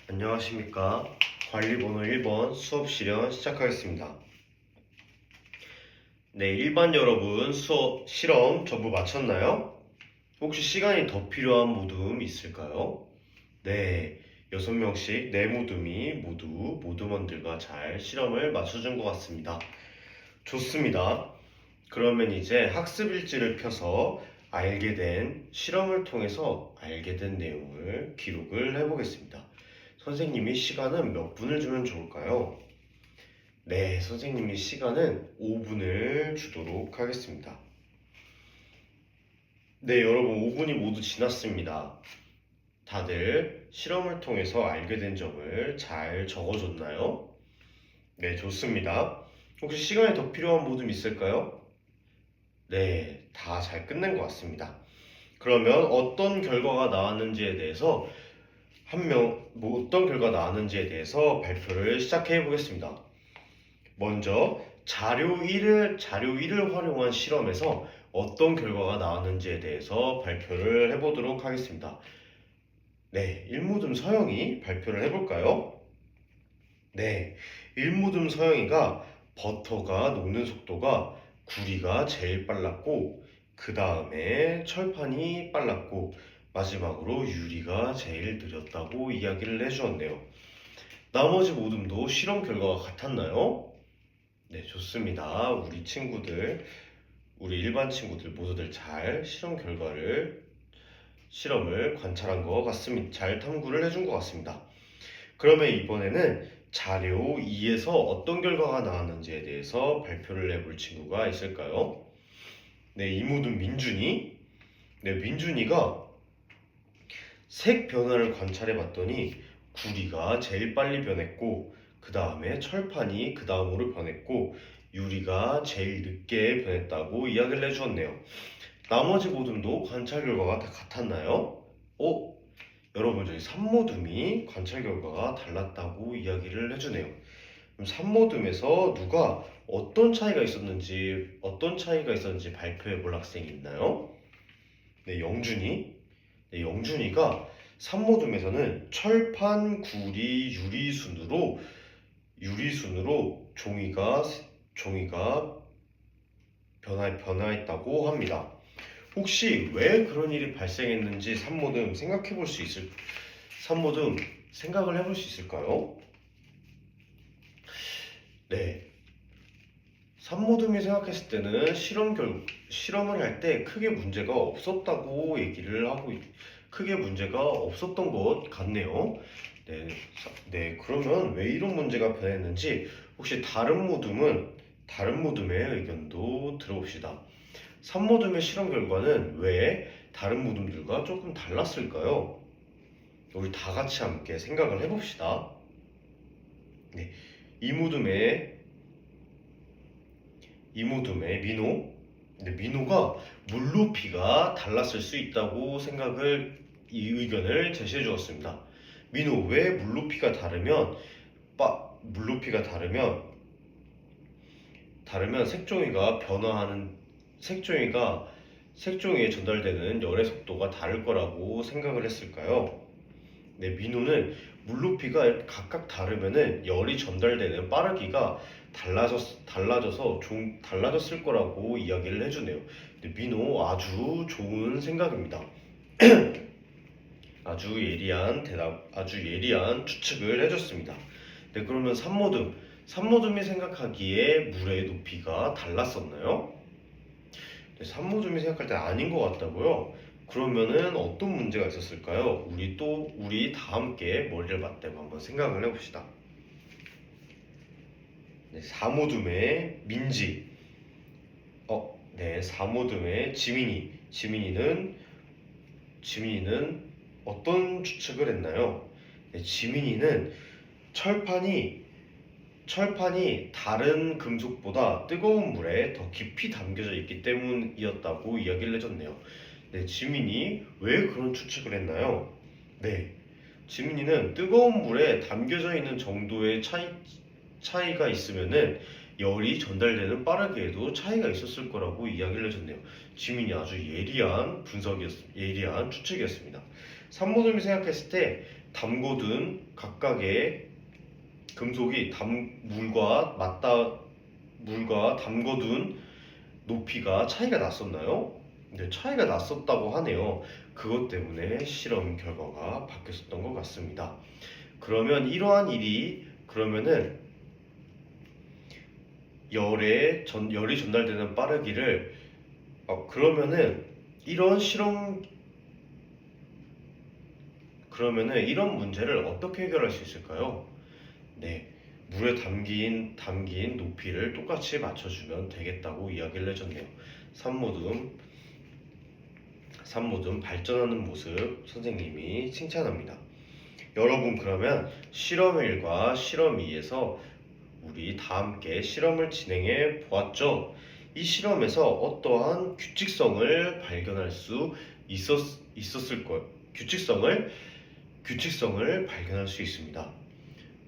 안녕하십니까. 관리번호 1번 수업 실현 시작하겠습니다. 네, 일반 여러분 수업 실험 전부 마쳤나요? 혹시 시간이 더 필요한 모둠 있을까요? 네, 6명씩 네 모둠이 모두 모둠원들과 잘 실험을 맞춰준 것 같습니다. 좋습니다. 그러면 이제 학습 일지를 펴서 실험을 통해서 알게 된 내용을 기록을 해보겠습니다. 선생님이 시간은 몇 분을 주면 좋을까요? 네, 선생님이 시간은 5분을 주도록 하겠습니다. 네, 여러분 5분이 모두 지났습니다. 다들 실험을 통해서 알게 된 점을 잘 적어줬나요? 네, 좋습니다. 혹시 시간이 더 필요한 모둠 있을까요? 네, 다 잘 끝낸 것 같습니다. 그러면 어떤 결과가 나왔는지에 대해서 어떤 결과가 나왔는지에 대해서 발표를 시작해 보겠습니다. 먼저 자료 1을 활용한 실험에서 어떤 결과가 나왔는지에 대해서 발표를 해보도록 하겠습니다. 네, 일모둠 서영이 발표를 해볼까요? 네, 일모둠 서영이가 버터가 녹는 속도가 구리가 제일 빨랐고 그 다음에 철판이 빨랐고 마지막으로 유리가 제일 느렸다고 이야기를 해주었네요. 나머지 모둠도 실험 결과가 같았나요? 네, 좋습니다. 우리 일반 친구들 모두들 잘 실험을 관찰한 것 같습니다. 잘 탐구를 해준 것 같습니다. 그러면 이번에는 자료 2에서 어떤 결과가 나왔는지에 대해서 발표를 해볼 친구가 있을까요? 네, 이 모든 민준이. 네, 민준이가 색 변화를 관찰해 봤더니 구리가 제일 빨리 변했고 그 다음에 철판이 그 다음으로 변했고 유리가 제일 늦게 변했다고 이야기를 해주었네요. 나머지 모둠도 관찰 결과가 다 같았나요? 여러분 저희 3모둠이 관찰 결과가 달랐다고 이야기를 해주네요. 그럼 3모둠에서 누가 어떤 차이가 있었는지 발표해 볼 학생이 있나요? 네, 영준이. 네, 영준이가 3모둠에서는 철판, 구리, 유리순으로 종이가 변화했다고 합니다. 혹시 왜 그런 일이 발생했는지 3모둠 생각을 해볼 수 있을까요? 네. 3모둠이 생각했을 때는 실험을 할 때 크게 문제가 없었던 것 같네요. 네, 그러면 왜 이런 문제가 변했는지 혹시 다른 모둠의 의견도 들어봅시다. 3모둠의 실험 결과는 왜 다른 모둠들과 조금 달랐을까요? 우리 다 같이 함께 생각을 해봅시다. 네, 이모둠의 민호. 근데 민호가 물높이가 달랐을 수 있다고 이 의견을 제시해 주었습니다. 민호, 왜 물높이가 다르면 색종이에 전달되는 열의 속도가 다를 거라고 생각을 했을까요? 네, 민호는 물높이가 각각 다르면은 열이 전달되는 빠르기가 달라졌을 거라고 이야기를 해주네요. 네, 민호 아주 좋은 생각입니다. 아주 예리한 추측을 해줬습니다. 네, 그러면 삼모둠이 생각하기에 물의 높이가 달랐었나요? 네, 삼모둠이 생각할 때 아닌 것 같다고요? 그러면은 어떤 문제가 있었을까요? 우리 다 함께 머리를 맞대고 한번 생각을 해봅시다. 네, 4모둠의 민지. 네, 4모둠의 지민이는 어떤 추측을 했나요? 네, 지민이는 철판이 다른 금속보다 뜨거운 물에 더 깊이 담겨져 있기 때문이었다고 이야기를 해줬네요. 네, 지민이 왜 그런 추측을 했나요? 네, 지민이는 뜨거운 물에 담겨져 있는 정도의 차이가 있으면은 열이 전달되는 빠르기에도 차이가 있었을 거라고 이야기를 해줬네요. 지민이 아주 예리한 추측이었습니다. 산모듬이 생각했을 때 담궈둔 각각의 금속이 물과 담궈둔 높이가 차이가 났었나요? 네, 차이가 났었다고 하네요. 그것 때문에 실험 결과가 바뀌었던 것 같습니다. 그러면 이러한 일이 그러면은 열이 전달되는 빠르기를 그러면은 이런 문제를 어떻게 해결할 수 있을까요? 네, 물에 담긴 높이를 똑같이 맞춰주면 되겠다고 이야기를 해줬네요. 산모듬 발전하는 모습 선생님이 칭찬합니다. 여러분, 그러면 실험 1과 실험 2에서 우리 다 함께 실험을 진행해 보았죠. 이 실험에서 어떠한 규칙성을 발견할 수 있었을 것, 규칙성을 발견할 수 있습니다.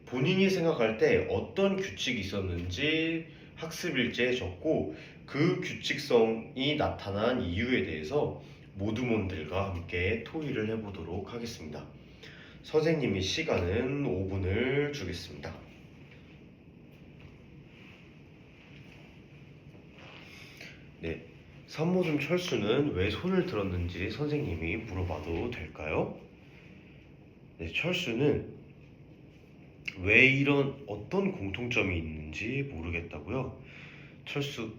본인이 생각할 때 어떤 규칙이 있었는지 학습 일지에 적고 그 규칙성이 나타난 이유에 대해서 모두몬들과 함께 토의를 해보도록 하겠습니다. 선생님이 시간은 5분을 주겠습니다. 네, 산모듬 철수는 왜 손을 들었는지 선생님이 물어봐도 될까요? 네, 철수는 왜 이런 어떤 공통점이 있는지 모르겠다고요? 철수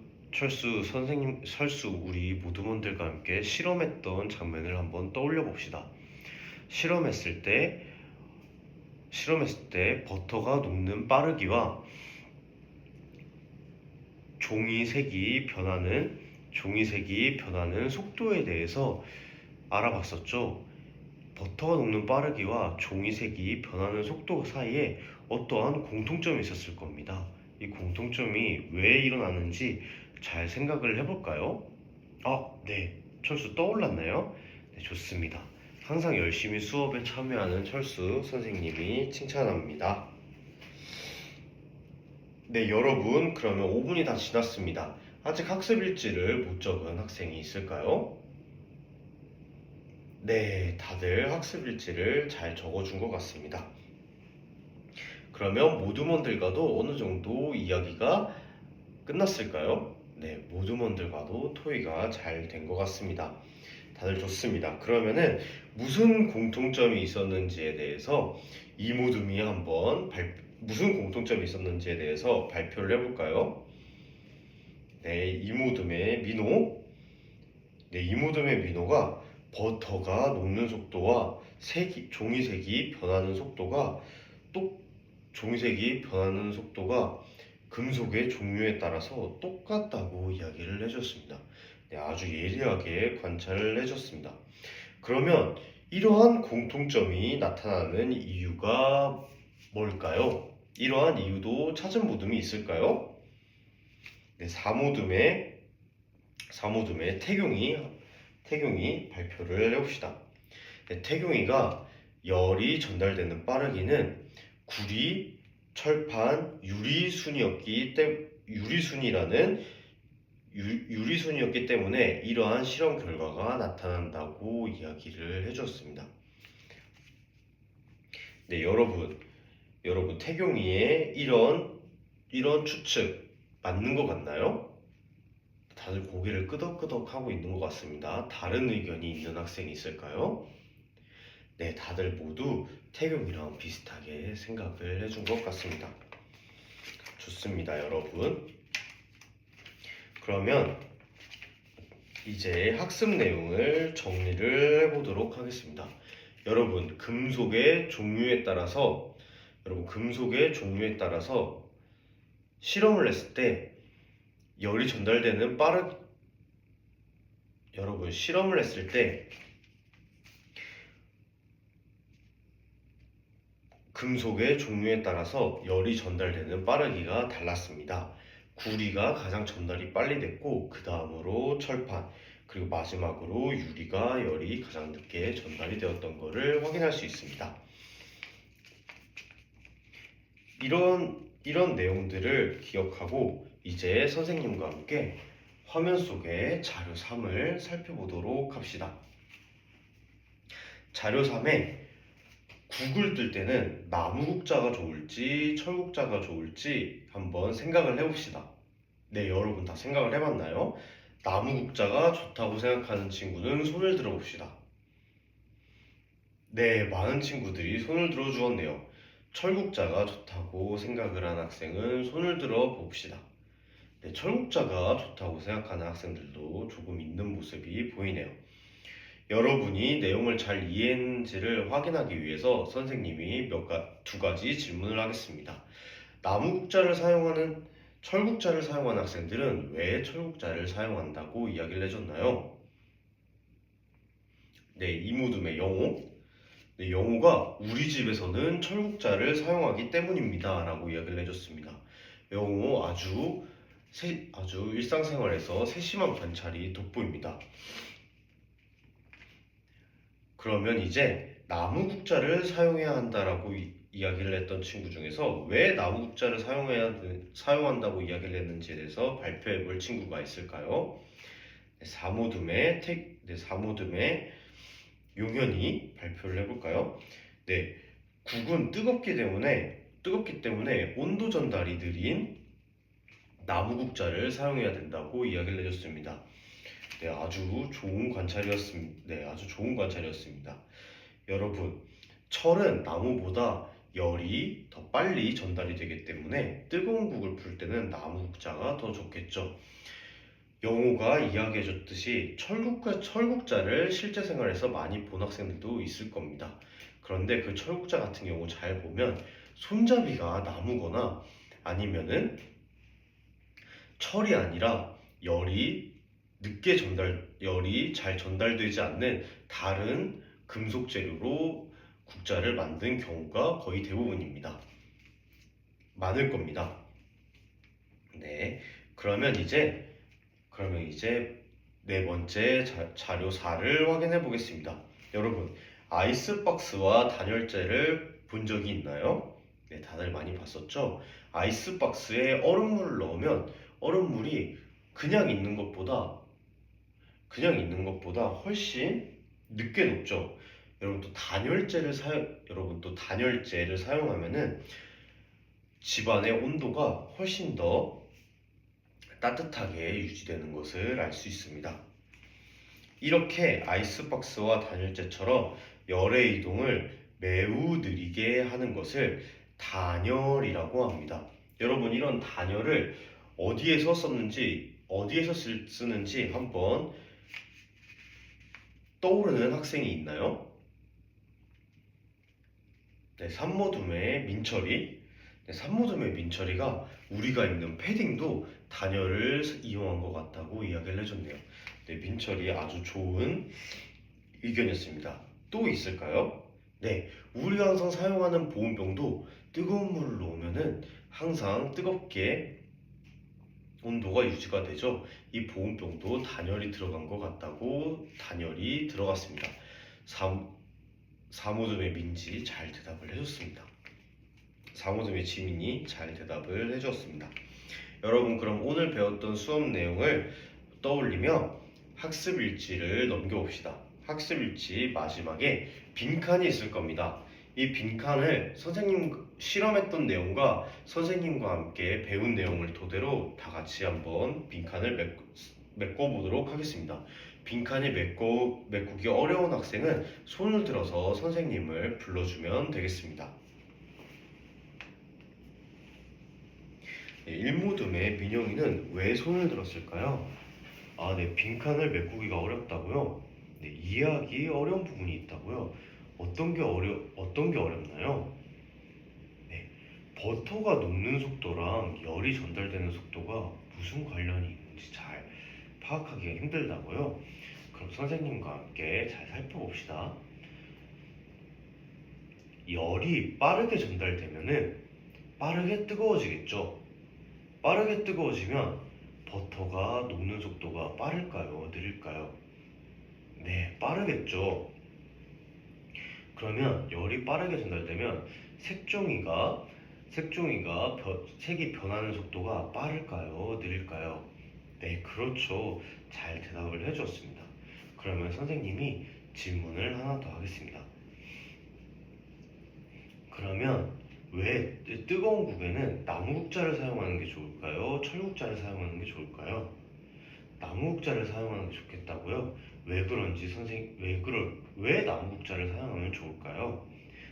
우리 모두분들과 함께 실험했던 장면을 한번 떠올려 봅시다. 실험했을 때 버터가 녹는 빠르기와 종이색이 변하는 속도에 대해서 알아봤었죠. 버터가 녹는 빠르기와 종이색이 변하는 속도 사이에 어떠한 공통점이 있었을 겁니다. 이 공통점이 왜 일어나는지 잘 생각을 해볼까요? 네. 철수 떠올랐나요? 네, 좋습니다. 항상 열심히 수업에 참여하는 철수 선생님이 칭찬합니다. 네, 여러분, 그러면 5분이 다 지났습니다. 아직 학습 일지를 못 적은 학생이 있을까요? 네, 다들 학습 일지를 잘 적어준 것 같습니다. 그러면 모두먼들과도 어느 정도 이야기가 끝났을까요? 네, 모두먼들과도 토의가 잘 된 것 같습니다. 다들 좋습니다. 그러면은 무슨 공통점이 있었는지에 대해서 무슨 공통점이 있었는지에 대해서 발표를 해볼까요? 네, 이모듬의 민호가 버터가 녹는 속도와 종이색이 변하는 속도가 금속의 종류에 따라서 똑같다고 이야기를 해줬습니다. 네, 아주 예리하게 관찰을 해줬습니다. 그러면 이러한 공통점이 나타나는 이유가 뭘까요? 이러한 이유도 찾은 모듬이 있을까요? 네, 사모듬의 태경이 발표를 해봅시다. 네, 태경이가 열이 전달되는 빠르기는 구리, 철판, 유리순이었기 때문에 이러한 실험 결과가 나타난다고 이야기를 해주었습니다. 네, 여러분 태경이의 이런 추측 맞는 것 같나요? 다들 고개를 끄덕끄덕 하고 있는 것 같습니다. 다른 의견이 있는 학생이 있을까요? 네, 다들 모두 태경이랑 비슷하게 생각을 해준 것 같습니다. 좋습니다, 여러분. 그러면 이제 학습 내용을 정리를 해보도록 하겠습니다. 여러분, 금속의 종류에 따라서 실험을 했을 때 열이 전달되는 실험을 했을 때 금속의 종류에 따라서 열이 전달되는 빠르기가 달랐습니다. 구리가 가장 전달이 빨리 됐고 그 다음으로 철판, 그리고 마지막으로 유리가 열이 가장 늦게 전달이 되었던 것을 확인할 수 있습니다. 이런 내용들을 기억하고 이제 선생님과 함께 화면 속의 자료 3을 살펴보도록 합시다. 자료 3에 국을 뜰 때는 나무국자가 좋을지 철국자가 좋을지 한번 생각을 해봅시다. 네, 여러분 다 생각을 해봤나요? 나무국자가 좋다고 생각하는 친구는 손을 들어봅시다. 네, 많은 친구들이 손을 들어 주었네요. 철국자가 좋다고 생각을 한 학생은 손을 들어 봅시다. 네, 철국자가 좋다고 생각하는 학생들도 조금 있는 모습이 보이네요. 여러분이 내용을 잘 이해했는지를 확인하기 위해서 선생님이 두 가지 질문을 하겠습니다. 나무국자를 사용하는 철국자를 사용하는 학생들은 왜 철국자를 사용한다고 이야기를 해줬나요? 네, 이무둠의 영호. 네, 영호가 우리 집에서는 철국자를 사용하기 때문입니다 라고 이야기를 해줬습니다. 영호 아주 일상생활에서 세심한 관찰이 돋보입니다. 그러면 이제 나무국자를 사용해야 한다라고 이야기를 했던 친구 중에서 왜 나무국자를 사용한다고 이야기를 했는지에 대해서 발표해 볼 친구가 있을까요? 사모듬의 용현이 발표를 해볼까요? 네, 국은 뜨겁기 때문에 온도 전달이 느린 나무국자를 사용해야 된다고 이야기를 해줬습니다. 네, 아주 좋은 관찰이었습니다. 여러분, 철은 나무보다 열이 더 빨리 전달이 되기 때문에 뜨거운 국을 풀 때는 나무국자가 더 좋겠죠. 영호가 이야기해줬듯이 철국자를 실제 생활에서 많이 본 학생들도 있을 겁니다. 그런데 그 철국자 같은 경우 잘 보면 손잡이가 나무거나 아니면은 철이 아니라 열이 잘 전달되지 않는 다른 금속 재료로 국자를 만든 경우가 거의 대부분입니다. 많을 겁니다. 네, 그러면 이제 네 번째 자료 4를 확인해 보겠습니다. 여러분, 아이스박스와 단열재를 본 적이 있나요? 네, 다들 많이 봤었죠? 아이스박스에 얼음물을 넣으면 얼음물이 그냥 있는 것보다 훨씬 늦게 녹죠. 여러분 또 단열재를 사용하면은 집안의 온도가 훨씬 더 따뜻하게 유지되는 것을 알 수 있습니다. 이렇게 아이스박스와 단열재처럼 열의 이동을 매우 느리게 하는 것을 단열이라고 합니다. 여러분, 이런 단열을 어디에서 쓰는지 한번 떠오르는 학생이 있나요? 네, 산모둠의 민철이. 네, 산모둠의 민철이가 우리가 입는 패딩도 단열을 이용한 것 같다고 이야기를 해줬네요. 네, 민철이 아주 좋은 의견이었습니다. 또 있을까요? 네, 우리가 항상 사용하는 보온병도 뜨거운 물을 넣으면은 항상 뜨겁게 온도가 유지가 되죠. 이 보온병도 단열이 들어간 것 같다고 단열이 들어갔습니다. 사모듬의 민지 잘 대답을 해줬습니다. 사모듬의 지민이 잘 대답을 해주었습니다. 여러분, 그럼 오늘 배웠던 수업 내용을 떠올리며 학습일지를 넘겨봅시다. 학습일지 마지막에 빈칸이 있을 겁니다. 이 빈칸을 선생님 실험했던 내용과 선생님과 함께 배운 내용을 토대로 다 같이 한번 빈칸을 메꿔보도록 하겠습니다. 빈칸이 메꾸기 어려운 학생은 손을 들어서 선생님을 불러주면 되겠습니다. 네, 일모듬의 민영이는 왜 손을 들었을까요? 네, 빈칸을 메꾸기가 어렵다고요? 네, 이해하기 어려운 부분이 있다고요? 어떤 게 어렵나요? 네, 버터가 녹는 속도랑 열이 전달되는 속도가 무슨 관련이 있는지 잘 파악하기가 힘들다고요? 그럼 선생님과 함께 잘 살펴봅시다. 열이 빠르게 전달되면은 빠르게 뜨거워지겠죠? 빠르게 뜨거워지면 버터가 녹는 속도가 빠를까요? 느릴까요? 네, 빠르겠죠. 그러면 열이 빠르게 전달되면 색이 변하는 속도가 빠를까요? 느릴까요? 네, 그렇죠. 잘 대답을 해주었습니다. 그러면 선생님이 질문을 하나 더 하겠습니다. 그러면 왜 뜨거운 국에는 나무국자를 사용하는 게 좋을까요? 철국자를 사용하는 게 좋을까요? 나무국자를 사용하는 게 좋겠다고요? 왜 그런지 왜 나무국자를 사용하면 좋을까요?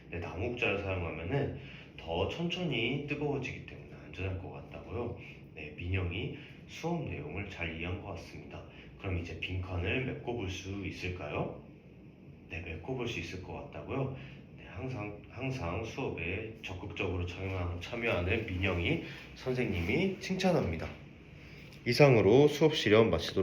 네, 나무국자를 사용하면은 더 천천히 뜨거워지기 때문에 안전할 것 같다고요? 네, 민영이 수업 내용을 잘 이해한 것 같습니다. 그럼 이제 빈칸을 메꿔볼 수 있을까요? 네, 메꿔볼 수 있을 것 같다고요? 네, 항상 수업에 적극적으로 참여하는 민영이 선생님이 칭찬합니다. 이상으로 수업 실험 마치도록